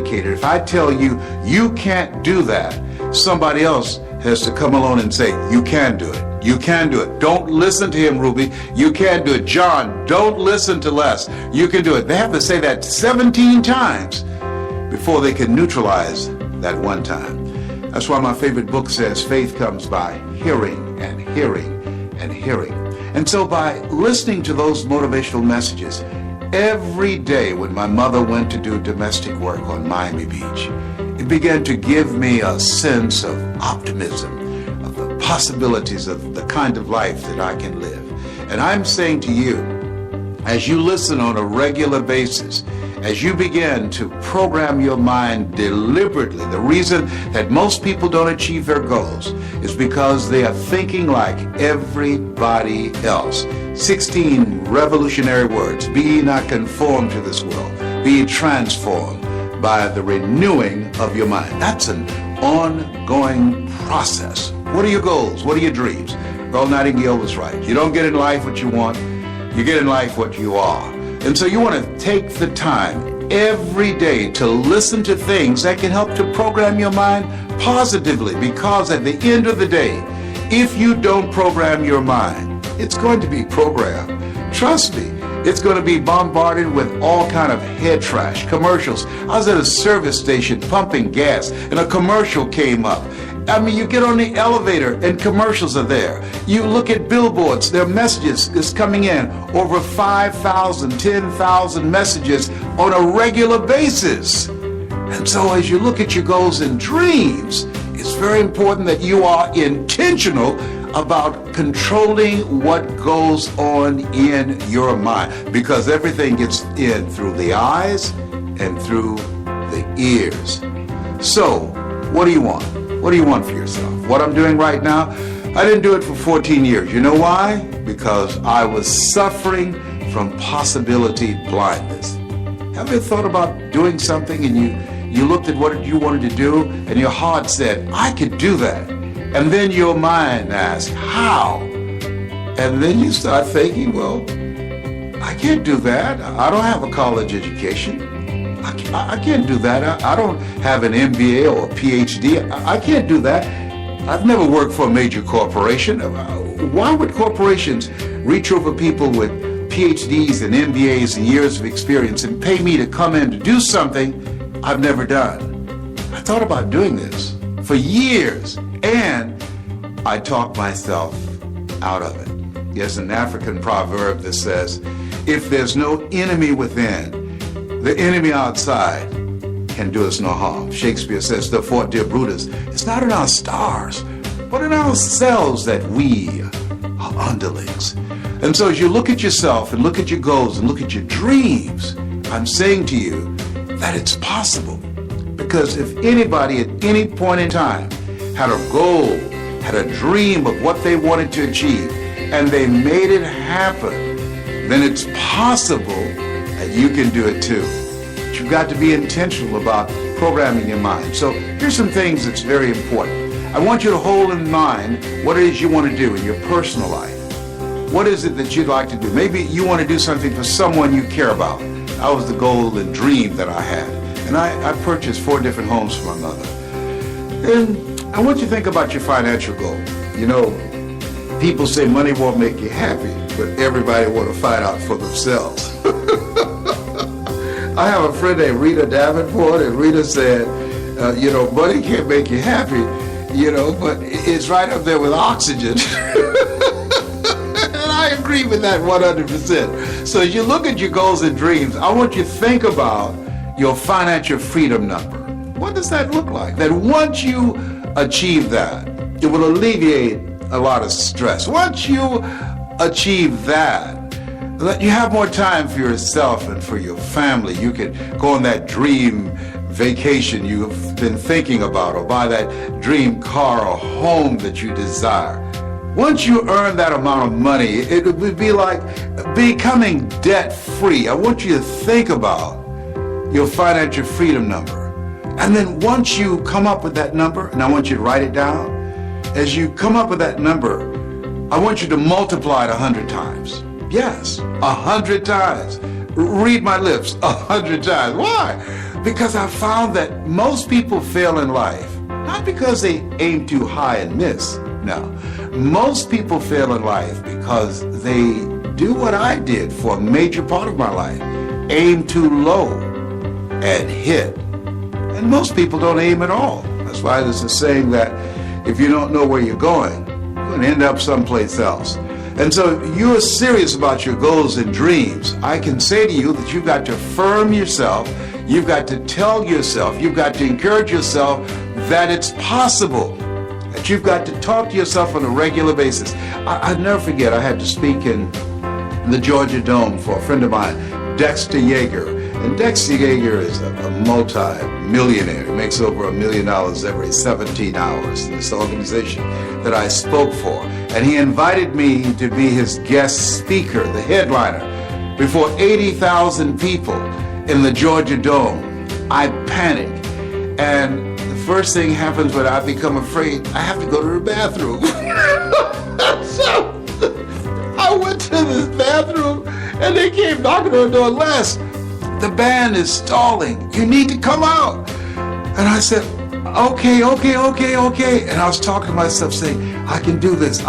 educated. If I tell you, you can't do that, somebody else has to come along and say, you can do it. You can do it. Don't listen to him, Ruby. You can do it. John, don't listen to Les. You can do it. They have to say that 17 times before they can neutralize that one time. That's why my favorite book says faith comes by hearing and hearing and hearing. And so by listening to those motivational messages, every day when my mother went to do domestic work on Miami Beach, it began to give me a sense of optimism, of the possibilities of the kind of life that I can live. And I'm saying to you, as you listen on a regular basis, as you begin to program your mind deliberately, the reason that most people don't achieve their goals is because they are thinking like everybody else. 16 revolutionary words. Be ye not conformed to this world. Be ye transformed by the renewing of your mind. That's an ongoing process. What are your goals? What are your dreams? Earl Nightingale was right. You don't get in life what you want. You get in life what you are. And so you want to take the time every day to listen to things that can help to program your mind positively, because at the end of the day, if you don't program your mind, it's going to be programmed. Trust me, it's going to be bombarded with all kind of head trash, commercials. I was at a service station pumping gas and a commercial came up. I mean, you get on the elevator and commercials are there. You look at billboards, their messages is coming in. Over 5,000, 10,000 messages on a regular basis. And so as you look at your goals and dreams, it's very important that you are intentional about controlling what goes on in your mind, because everything gets in through the eyes and through the ears. So, what do you want? What do you want for yourself? What I'm doing right now, I didn't do it for 14 years. You know why? Because I was suffering from possibility blindness. Have you thought about doing something and you looked at what you wanted to do and your heart said, I could do that. And then your mind asked, how? And then you start thinking, well, I can't do that. I don't have a college education. I can't do that. I don't have an MBA or a PhD. I can't do that. I've never worked for a major corporation. Why would corporations reach over people with PhDs and MBAs and years of experience and pay me to come in to do something I've never done? I thought about doing this for years, and I talked myself out of it. There's an African proverb that says, if there's no enemy within, the enemy outside can do us no harm. Shakespeare says, therefore, dear Brutus, it's not in our stars, but in ourselves that we are underlings. And so as you look at yourself and look at your goals and look at your dreams, I'm saying to you that it's possible. Because if anybody at any point in time had a goal, had a dream of what they wanted to achieve, and they made it happen, then it's possible that you can do it too. But you've got to be intentional about programming your mind. So here's some things that's very important. I want you to hold in mind what it is you want to do in your personal life. What is it that you'd like to do? Maybe you want to do something for someone you care about. That was the goal and dream that I had. And I purchased 4 different homes for my mother. And I want you to think about your financial goal. You know, people say money won't make you happy, but everybody want to find out for themselves. I have a friend named Rita Davenport, and Rita said, money can't make you happy, but it's right up there with oxygen. And I agree with that 100%. So as you look at your goals and dreams, I want you to think about your financial freedom number. What does that look like? That once you achieve that, it will alleviate a lot of stress. Once you achieve that you have more time for yourself and for your family. You can go on that dream vacation you've been thinking about, or buy that dream car or home that you desire. Once you earn that amount of money, it would be like becoming debt-free. I want you to think about your financial freedom number. And then once you come up with that number, and I want you to write it down, as you come up with that number, I want you to multiply it 100 times. Yes, 100 times. Read my lips, 100 times. Why? Because I found that most people fail in life, not because they aim too high and miss. No, most people fail in life because they do what I did for a major part of my life. Aim too low and hit. And most people don't aim at all. That's why there's a saying that if you don't know where you're going and end up someplace else. And so if you're serious about your goals and dreams, I can say to you that you've got to affirm yourself, you've got to tell yourself, you've got to encourage yourself that it's possible, that you've got to talk to yourself on a regular basis. I'll never forget, I had to speak in the Georgia Dome for a friend of mine, Dexter Yeager. And Dexter Yeager is a multi-millionaire. He makes over $1 million every 17 hours in this organization that I spoke for. And he invited me to be his guest speaker, the headliner, before 80,000 people in the Georgia Dome. I panicked. And the first thing happens when I become afraid, I have to go to the bathroom. So I went to this bathroom and they came knocking on the door. Les, the band is stalling. You need to come out. And I said, okay. And I was talking to myself saying, I can do this.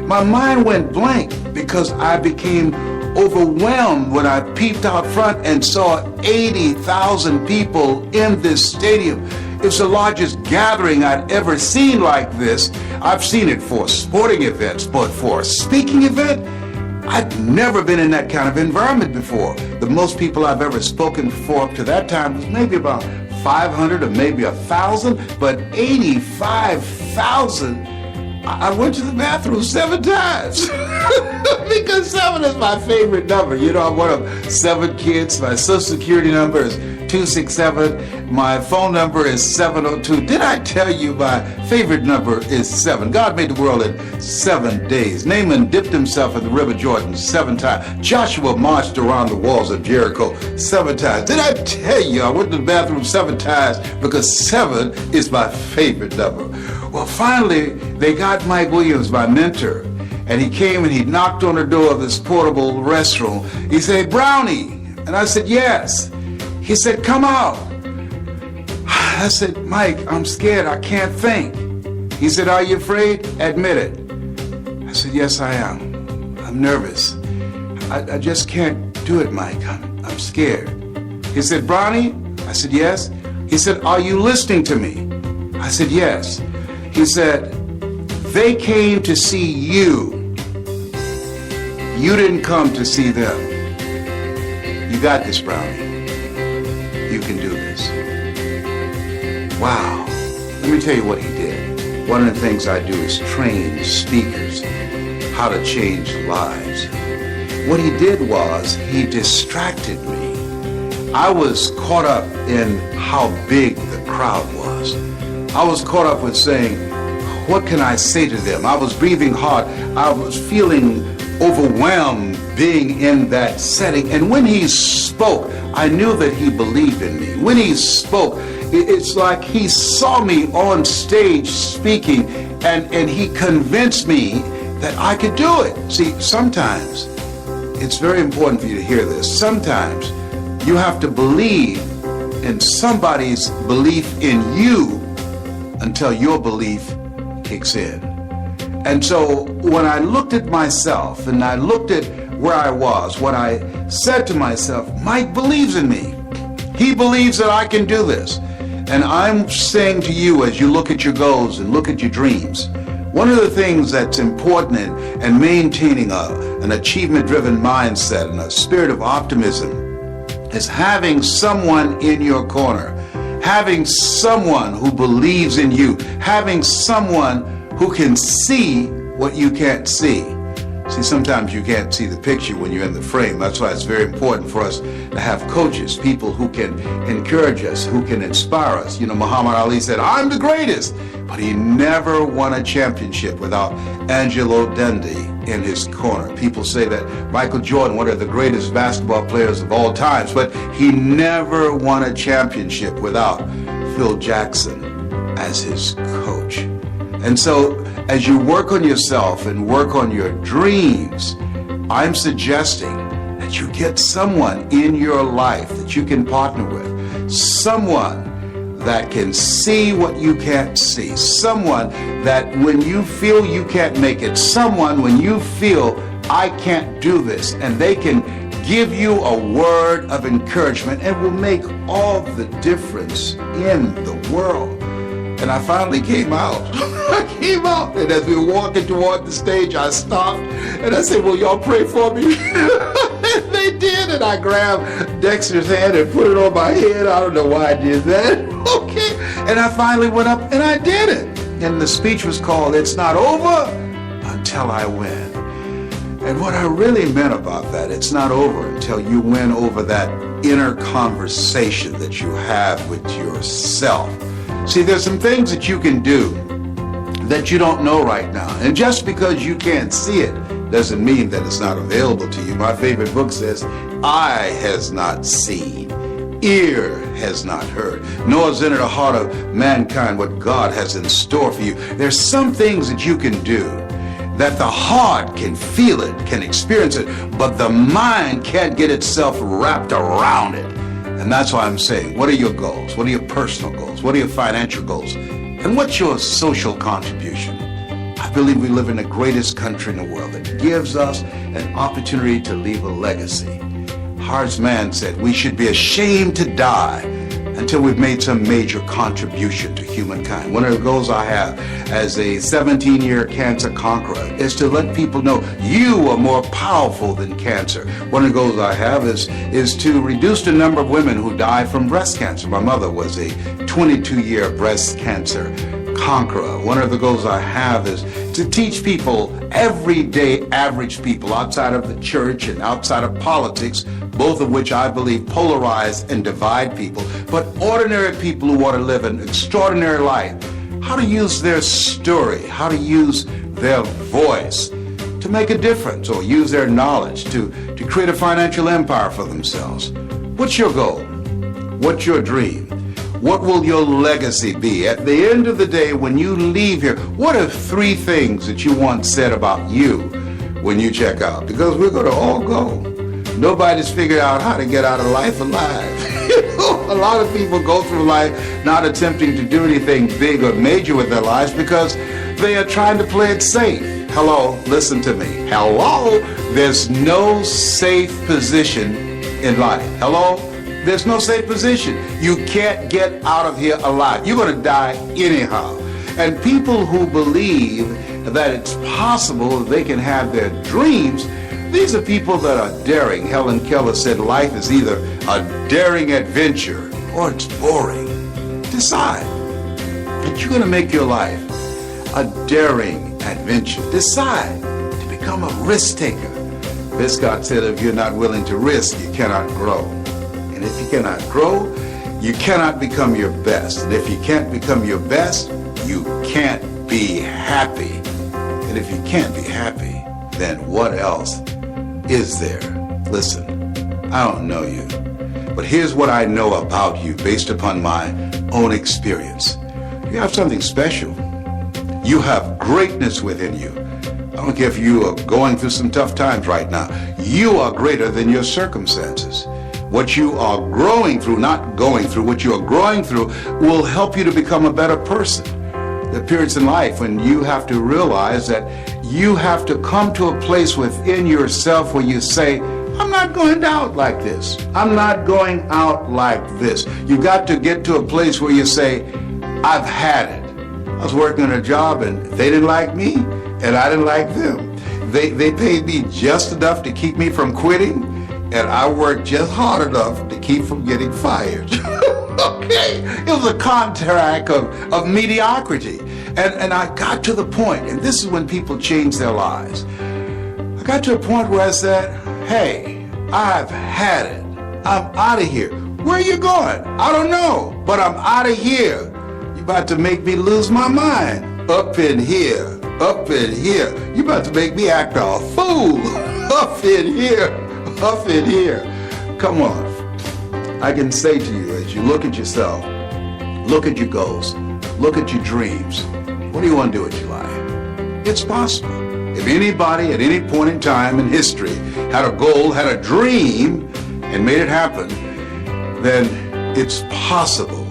My mind went blank because I became overwhelmed when I peeped out front and saw 80,000 people in this stadium. It's the largest gathering I'd ever seen like this. I've seen it for sporting events, but for a speaking event, I'd never been in that kind of environment before. The most people I've ever spoken for up to that time was maybe about 500 or maybe 1,000, but 85,000. I went to the bathroom 7 times because 7 is my favorite number. You know, I'm one of 7 kids. My social security number is 267. My phone number is 702. Did I tell you my favorite number is 7? God made the world in 7 days. Naaman dipped himself in the river Jordan 7 times. Joshua marched around the walls of Jericho 7 times. Did I tell you I went to the bathroom 7 times because 7 is my favorite number? Well, finally, they got Mike Williams, my mentor, and he came and he knocked on the door of this portable restroom. He said, Brownie. And I said, yes. He said, come out. I said, Mike, I'm scared. I can't think. He said, are you afraid? Admit it. I said, yes, I am. I'm nervous. I just can't do it, Mike. I'm scared. He said, Brownie? I said, yes. He said, are you listening to me? I said, yes. He said, they came to see you. You didn't come to see them. You got this, Brownie. You can do this. Wow. Let me tell you what he did. One of the things I do is train speakers how to change lives. What he did was he distracted me. I was caught up in how big the crowd was. I was caught up with saying, what can I say to them? I was breathing hard. I was feeling overwhelmed being in that setting. And when he spoke, I knew that he believed in me. When he spoke, it's like he saw me on stage speaking, and he convinced me that I could do it. See, sometimes it's very important for you to hear this. Sometimes you have to believe in somebody's belief in you until your belief kicks in. And so when I looked at myself and I looked at where I was, what I said to myself, Mike believes in me. He believes that I can do this. And I'm saying to you, as you look at your goals and look at your dreams, one of the things that's important in maintaining an achievement-driven mindset and a spirit of optimism is having someone in your corner, having someone who believes in you, having someone who can see what you can't see. See, sometimes you can't see the picture when you're in the frame. That's why it's very important for us to have coaches, people who can encourage us, who can inspire us. You know, Muhammad Ali said, I'm the greatest, but he never won a championship without Angelo Dundee in his corner. People say that Michael Jordan, one of the greatest basketball players of all times, but he never won a championship without Phil Jackson as his coach. And so as you work on yourself and work on your dreams, I'm suggesting that you get someone in your life that you can partner with, someone that can see what you can't see, someone that when you feel you can't make it, someone when you feel I can't do this, and they can give you a word of encouragement and will make all the difference in the world. And I finally came out. I came out, and as we were walking toward the stage, I stopped and I said, "Will y'all pray for me?" And they did, and I grabbed Dexter's hand and put it on my head. I don't know why I did that. Okay. And I finally went up and I did it. And the speech was called, "It's Not Over Until I Win." And what I really meant about that, it's not over until you win over that inner conversation that you have with yourself. See, there's some things that you can do that you don't know right now. And just because you can't see it doesn't mean that it's not available to you. My favorite book says, "Eye has not seen, ear has not heard, nor has entered the heart of mankind what God has in store for you." There's some things that you can do that the heart can feel it, can experience it, but the mind can't get itself wrapped around it. And that's why I'm saying, what are your goals? What are your personal goals? What are your financial goals? And what's your social contribution? I believe we live in the greatest country in the world that gives us an opportunity to leave a legacy. Horace Mann said we should be ashamed to die until we've made some major contribution to humankind. One of the goals I have as a 17-year cancer conqueror is to let people know you are more powerful than cancer. One of the goals I have is to reduce the number of women who die from breast cancer. My mother was a 22-year breast cancer conqueror. One of the goals I have is to teach people, everyday average people outside of the church and outside of politics, both of which I believe polarize and divide people, but ordinary people who want to live an extraordinary life, how to use their story, how to use their voice to make a difference, or use their knowledge to create a financial empire for themselves. What's your goal? What's your dream? What will your legacy be? At the end of the day, when you leave here, what are 3 things that you want said about you when you check out? Because we're going to all go. Nobody's figured out how to get out of life alive. A lot of people go through life not attempting to do anything big or major with their lives because they are trying to play it safe. Hello, listen to me. Hello, there's no safe position in life. Hello? There's no safe position. You can't get out of here alive. You're going to die anyhow. And people who believe that it's possible they can have their dreams, these are people that are daring. Helen Keller said life is either a daring adventure or it's boring. Decide that you're going to make your life a daring adventure. Decide to become a risk taker. Biscott said if you're not willing to risk, you cannot grow. And if you cannot grow, you cannot become your best. And if you can't become your best, you can't be happy. And if you can't be happy, then what else is there? Listen, I don't know you, but here's what I know about you based upon my own experience. You have something special. You have greatness within you. I don't care if you are going through some tough times right now. You are greater than your circumstances. What you are growing through, not going through, what you are growing through will help you to become a better person. There are periods in life when you have to realize that you have to come to a place within yourself where you say, I'm not going out like this. I'm not going out like this. You got to get to a place where you say, I've had it. I was working on a job and they didn't like me and I didn't like them. They paid me just enough to keep me from quitting, and I worked just hard enough to keep from getting fired. Okay? It was a contract of mediocrity. And I got to the point, and this is when people change their lives. I got to a point where I said, hey, I've had it. I'm out of here. Where are you going? I don't know, but I'm out of here. You're about to make me lose my mind. Up in here. Up in here. You're about to make me act a fool. Up in here. Up in here. Come on. I can say to you, as you look at yourself, look at your goals, look at your dreams. What do you want to do with your life? It's possible. If anybody at any point in time in history had a goal, had a dream, and made it happen, then It's possible